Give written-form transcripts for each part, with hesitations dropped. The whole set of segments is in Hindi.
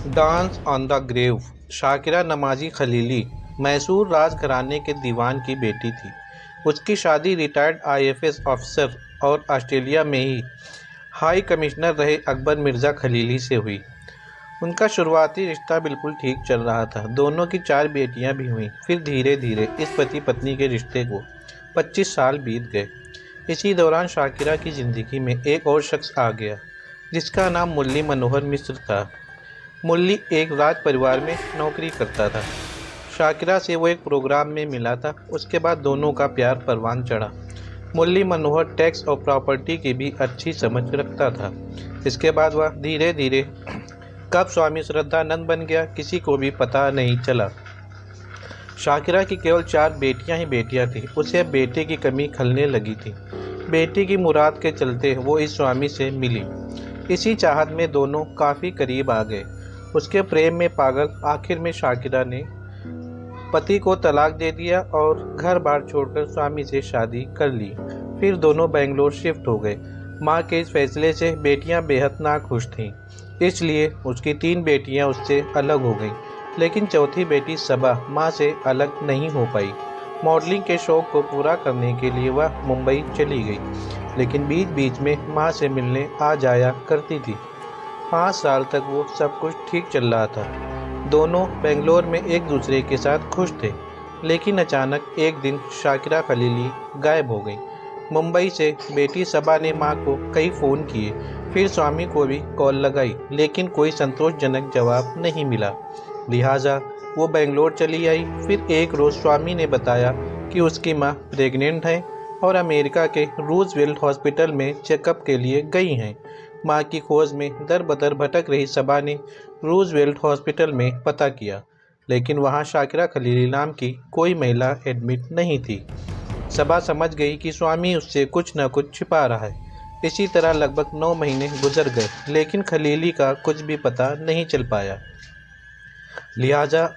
Dance on the grave. Shakereh Namazie Khaleeli Mysore राजघराने के दीवान की बेटी थी। उसकी शादी रिटायर्ड आईएफएस अफसर और ऑस्ट्रेलिया में ही हाई कमिश्नर रहे अकबर मिर्ज़ा खलीली से हुई। उनका शुरुआती रिश्ता बिल्कुल ठीक चल रहा था। दोनों की 4 बेटियां भी हुईं। फिर धीरे धीरे इस पति पत्नी के रिश्ते को 25 साल बीत गए। इसी दौरान शाकिरा की ज़िंदगी में एक और शख्स आ गया, जिसका नाम मुरली मनोहर मिश्र था। मुरली एक राज परिवार में नौकरी करता था। शाकिरा से वो एक प्रोग्राम में मिला था। उसके बाद दोनों का प्यार परवान चढ़ा। मुरली मनोहर टैक्स और प्रॉपर्टी की भी अच्छी समझ रखता था। इसके बाद वह धीरे धीरे कब स्वामी श्रद्धानंद बन गया, किसी को भी पता नहीं चला। शाकिरा की केवल 4 बेटियां ही बेटियां थीं। उसे बेटे की कमी खलने लगी थी। बेटी की मुराद के चलते वो इस स्वामी से मिली। इसी चाहत में दोनों काफ़ी करीब आ गए। उसके प्रेम में पागल आखिर में शाकिरा ने पति को तलाक दे दिया और घर बार छोड़कर स्वामी से शादी कर ली। फिर दोनों बेंगलोर शिफ्ट हो गए। माँ के इस फैसले से बेटियां बेहद नाखुश थीं, इसलिए उसकी 3 बेटियां उससे अलग हो गईं। लेकिन चौथी बेटी सबा माँ से अलग नहीं हो पाई। मॉडलिंग के शौक़ को पूरा करने के लिए वह मुंबई चली गई, लेकिन बीच बीच में माँ से मिलने आ जाया करती थी। 5 साल तक वो सब कुछ ठीक चल रहा था। दोनों बेंगलोर में एक दूसरे के साथ खुश थे। लेकिन अचानक एक दिन शाकिरा खलीली गायब हो गई। मुंबई से बेटी सबा ने माँ को कई फ़ोन किए, फिर स्वामी को भी कॉल लगाई, लेकिन कोई संतोषजनक जवाब नहीं मिला। लिहाजा वो बेंगलोर चली आई। फिर एक रोज़ स्वामी ने बताया कि उसकी माँ प्रेग्नेंट है और अमेरिका के रूजवेल्ट हॉस्पिटल में चेकअप के लिए गई हैं। माँ की खोज में दर बदर भटक रही सबा ने रूजवेल्ट हॉस्पिटल में पता किया, लेकिन वहाँ शाकिरा खलीली नाम की कोई महिला एडमिट नहीं थी। सबा समझ गई कि स्वामी उससे कुछ न कुछ छिपा रहा है। इसी तरह लगभग 9 महीने गुजर गए, लेकिन खलीली का कुछ भी पता नहीं चल पाया। लिहाजा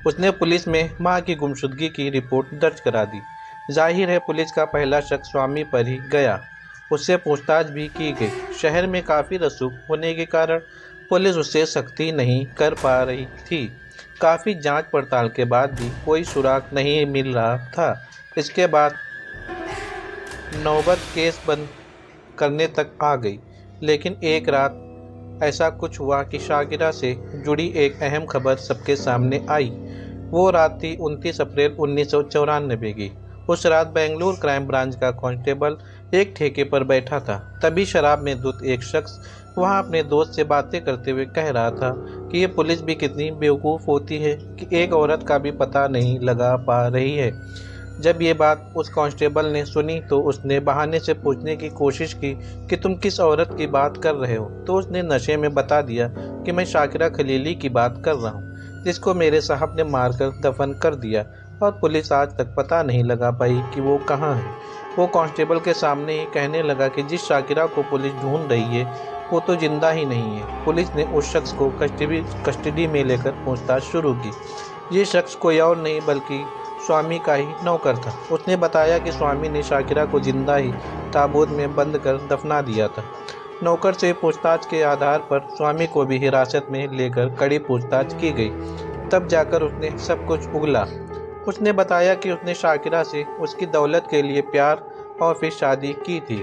उसने पुलिस में माँ की गुमशुदगी की रिपोर्ट दर्ज करा दी। जाहिर है पुलिस का पहला शक स्वामी पर ही गया। उससे पूछताछ भी की गई। शहर में काफ़ी रसूख होने के कारण पुलिस उससे सख्ती नहीं कर पा रही थी। काफ़ी जांच पड़ताल के बाद भी कोई सुराग नहीं मिल रहा था। इसके बाद नौबत केस बंद करने तक आ गई। लेकिन एक रात ऐसा कुछ हुआ कि शाकिरा से जुड़ी एक अहम खबर सबके सामने आई। वो रात थी 29 अप्रैल 1994 की। उस रात बेंगलुरु क्राइम ब्रांच का कांस्टेबल एक ठेके पर बैठा था। तभी शराब में धुत एक शख्स वहां अपने दोस्त से बातें करते हुए कह रहा था कि ये पुलिस भी कितनी बेवकूफ़ होती है कि एक औरत का भी पता नहीं लगा पा रही है। जब ये बात उस कांस्टेबल ने सुनी तो उसने बहाने से पूछने की कोशिश की कि तुम किस औरत की बात कर रहे हो। तो उसने नशे में बता दिया कि मैं शाकिरा खलीली की बात कर रहा हूँ, जिसको मेरे साहब ने मारकर दफन कर दिया और पुलिस आज तक पता नहीं लगा पाई कि वो कहाँ है। वो कांस्टेबल के सामने ही कहने लगा कि जिस शाकिरा को पुलिस ढूंढ रही है वो तो जिंदा ही नहीं है। पुलिस ने उस शख्स को कस्टडी में लेकर पूछताछ शुरू की। ये शख्स कोई और नहीं बल्कि स्वामी का ही नौकर था। उसने बताया कि स्वामी ने शाकिरा को जिंदा ही ताबूत में बंद कर दफना दिया था। नौकर से पूछताछ के आधार पर स्वामी को भी हिरासत में लेकर कड़ी पूछताछ की गई। तब जाकर उसने सब कुछ उगला। उसने बताया कि उसने शाकिरा से उसकी दौलत के लिए प्यार और फिर शादी की थी।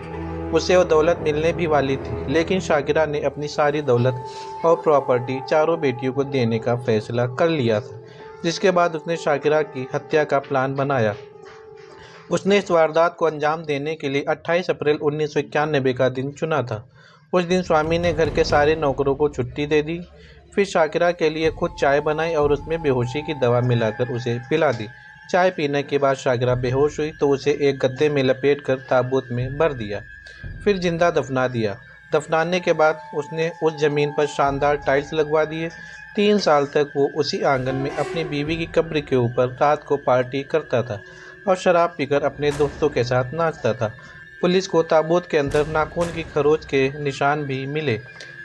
उसे वो दौलत मिलने भी वाली थी, लेकिन शाकिरा ने अपनी सारी दौलत और प्रॉपर्टी चारों बेटियों को देने का फैसला कर लिया था, जिसके बाद उसने शाकिरा की हत्या का प्लान बनाया। उसने इस वारदात को अंजाम देने के लिए 28 अप्रैल 1991 का दिन चुना था। उस दिन स्वामी ने घर के सारे नौकरों को छुट्टी दे दी। फिर शाकिरा के लिए खुद चाय बनाई और उसमें बेहोशी की दवा मिलाकर उसे पिला दी। चाय पीने के बाद शाकिरा बेहोश हुई तो उसे एक गद्दे में लपेटकर ताबूत में भर दिया, फिर जिंदा दफना दिया। दफनाने के बाद उसने उस ज़मीन पर शानदार टाइल्स लगवा दिए। 3 साल तक वो उसी आंगन में अपनी बीवी की कब्र के ऊपर रात को पार्टी करता था और शराब पीकर अपने दोस्तों के साथ नाचता था। पुलिस को ताबूत के अंदर नाखून की खरोच के निशान भी मिले,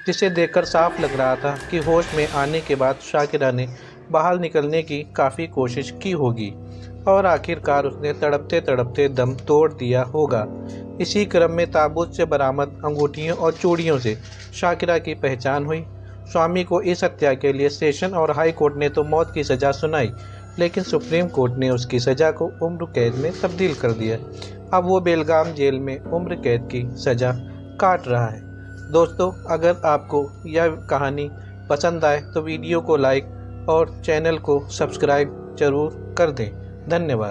जिसे देखकर साफ लग रहा था कि होश में आने के बाद शाकिरा ने बाहर निकलने की काफ़ी कोशिश की होगी और आखिरकार उसने तड़पते तड़पते दम तोड़ दिया होगा। इसी क्रम में ताबूत से बरामद अंगूठियों और चूड़ियों से शाकिरा की पहचान हुई। स्वामी को इस हत्या के लिए सेशन और हाई कोर्ट ने तो मौत की सज़ा सुनाई, लेकिन सुप्रीम कोर्ट ने उसकी सज़ा को उम्र कैद में तब्दील कर दिया। अब वो बेलगाम जेल में उम्र कैद की सज़ा काट रहा है। दोस्तों, अगर आपको यह कहानी पसंद आए तो वीडियो को लाइक और चैनल को सब्सक्राइब जरूर कर दें। धन्यवाद।